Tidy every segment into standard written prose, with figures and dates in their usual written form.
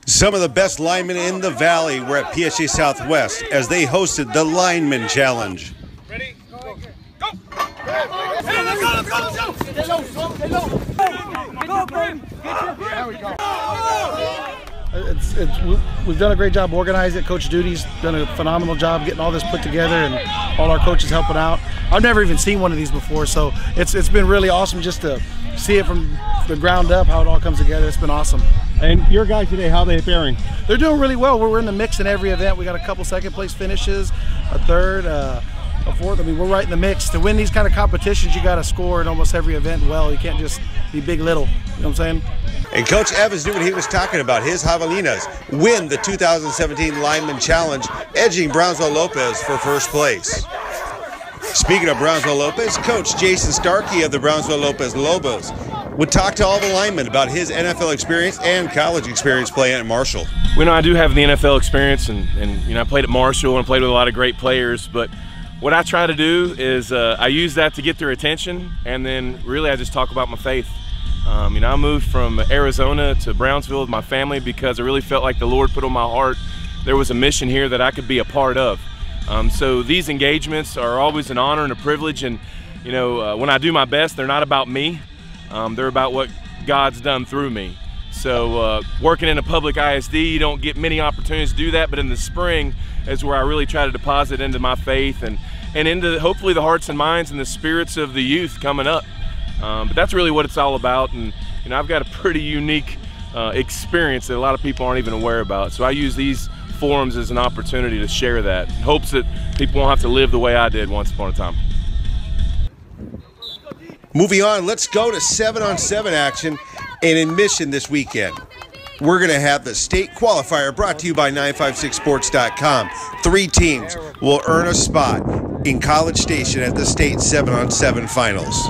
Some of the best linemen in the Valley were at PSA Southwest as they hosted the Lineman Challenge. Ready? Go! Go! Hey, let's go! Let's go! Stay low! Stay low! Go, Ben! There we go! We've done a great job organizing it. Coach Duty's done a phenomenal job getting all this put together, and all our coaches helping out. I've never even seen one of these before, so it's been really awesome just to see it from the ground up, how it all comes together. It's been awesome. And your guys today, how are they faring? They're doing really well. We're in the mix in every event. We got a couple second place finishes, a third, a fourth. I mean, we're right in the mix. To win these kind of competitions, you got to score in almost every event well. You can't just be big little. You know what I'm saying? And Coach Evans knew what he was talking about. His Javelinas win the 2017 Lineman Challenge, edging Brownsville Lopez for first place. Speaking of Brownsville Lopez, Coach Jason Starkey of the Brownsville Lopez Lobos would talk to all the linemen about his NFL experience and college experience playing at Marshall. We know I do have the NFL experience, and you know, I played at Marshall and played with a lot of great players, but what I try to do is I use that to get their attention, and then really I just talk about my faith. You know, I moved from Arizona to Brownsville with my family because I really felt like the Lord put on my heart there was a mission here that I could be a part of. So these engagements are always an honor and a privilege, and you know, when I do my best, they're not about me. They're about what God's done through me. So working in a public ISD, you don't get many opportunities to do that, but in the spring is where I really try to deposit into my faith and into hopefully the hearts and minds and the spirits of the youth coming up. But that's really what it's all about, and you know, I've got a pretty unique experience that a lot of people aren't even aware about. So I use these forums as an opportunity to share that, in hopes that people won't have to live the way I did once upon a time. Moving on, let's go to 7-on-7 action and in Mission this weekend. We're going to have the state qualifier brought to you by 956sports.com. 3 teams will earn a spot in College Station at the state 7-on-7 finals.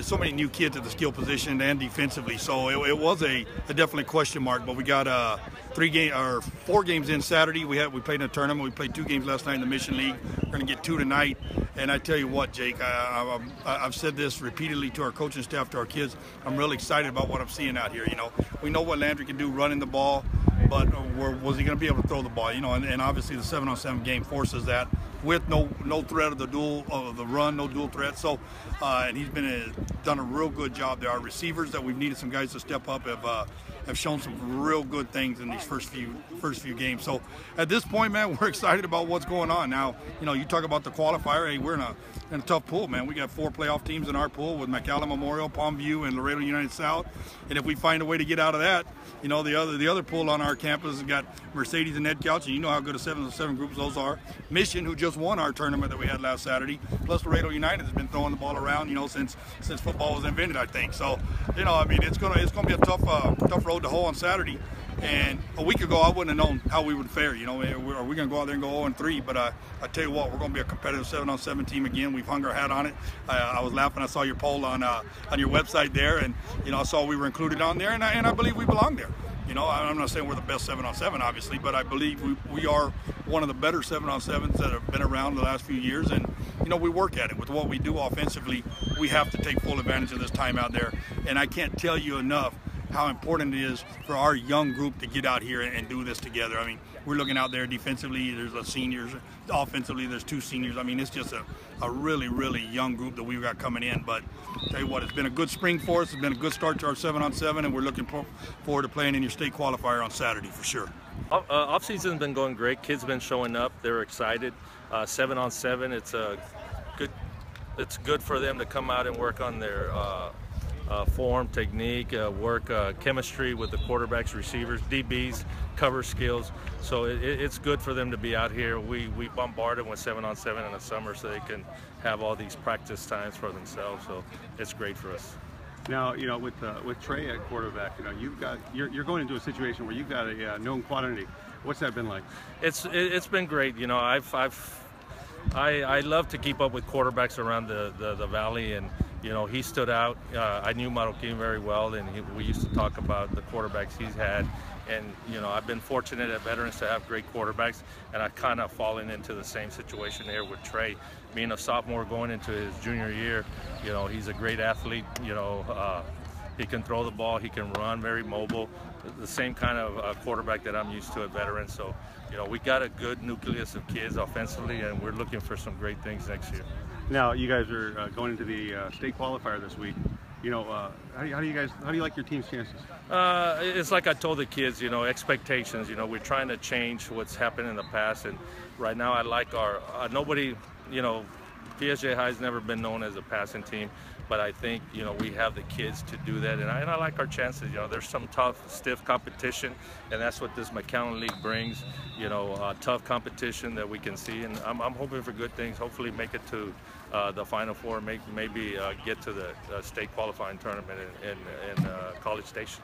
So many new kids at the skill position and defensively, so it was a definitely question mark. But we got 4 games in Saturday. We played in a tournament. We played 2 games last night in the Mission League. We're going to get 2 tonight. And I tell you what, Jake, I've said this repeatedly to our coaching staff, to our kids. I'm really excited about what I'm seeing out here. You know, we know what Landry can do running the ball, but was he going to be able to throw the ball? You know, and obviously the 7-on-7 game forces that, with no threat of the run, no dual threat. So, and he's done a real good job there. Our receivers that we've needed some guys to step up have shown some real good things in these first few games. So at this point, man, we're excited about what's going on. Now, you know, you talk about the qualifier. Hey, we're in a tough pool, man. We got 4 playoff teams in our pool with McAllen Memorial, Palmview, and Laredo United South. And if we find a way to get out of that, you know, the other pool on our campus has got Mercedes and Ed Couch, and you know how good a 7-on-7 groups those are. Mission, who just won our tournament that we had last Saturday, plus Laredo United has been throwing the ball around, you know, since football was invented, I think. So, you know, I mean, it's gonna be a tough road to hoe on Saturday. And a week ago, I wouldn't have known how we would fare. You know, are we going to go out there and go 0-3? But I tell you what, we're going to be a competitive 7-on-7 team again. We've hung our hat on it. I was laughing. I saw your poll on your website there, and you know, I saw we were included on there, and I believe we belong there. You know, I'm not saying we're the best 7-on-7, obviously, but I believe we are one of the better 7-on-7s that have been around the last few years. And you know, we work at it with what we do offensively. We have to take full advantage of this time out there, and I can't tell you enough how important it is for our young group to get out here and do this together. I mean, we're looking out there defensively, there's the seniors, offensively there's 2 seniors. I mean, it's just a really, really young group that we've got coming in. But I'll tell you what, it's been a good spring for us. It's been a good start to our 7-on-7, and we're looking forward to playing in your state qualifier on Saturday for sure. Off-season's been going great. Kids have been showing up. They're excited. 7-on-7, it's good for them to come out and work on their form, technique, work chemistry with the quarterbacks, receivers, DBs, cover skills. So it's good for them to be out here. We bombard them with 7-on-7 in the summer so they can have all these practice times for themselves. So it's great for us. Now, you know, with Trey at quarterback, you know, you're going into a situation where you've got a known quantity. What's that been like? It's been great. You know, I love to keep up with quarterbacks around the valley, and you know, he stood out. I knew Marroquin very well, and we used to talk about the quarterbacks he's had. And you know, I've been fortunate at Veterans to have great quarterbacks, and I've kind of fallen into the same situation here with Trey. Being a sophomore going into his junior year, you know, he's a great athlete. You know, He can throw the ball. He can run, very mobile. The same kind of quarterback that I'm used to at veteran. So, you know, we got a good nucleus of kids offensively, and we're looking for some great things next year. Now, you guys are going into the state qualifier this week. You know, how do you like your team's chances? It's like I told the kids, you know, expectations. You know, we're trying to change what's happened in the past, and right now I like our nobody, you know, PSJ High's never been known as a passing team, but I think, you know, we have the kids to do that, and I like our chances. You know, there's some tough, stiff competition, and that's what this McAllen League brings. You know, tough competition that we can see, and I'm hoping for good things. Hopefully, make it to the Final Four, maybe get to the state qualifying tournament in College Station.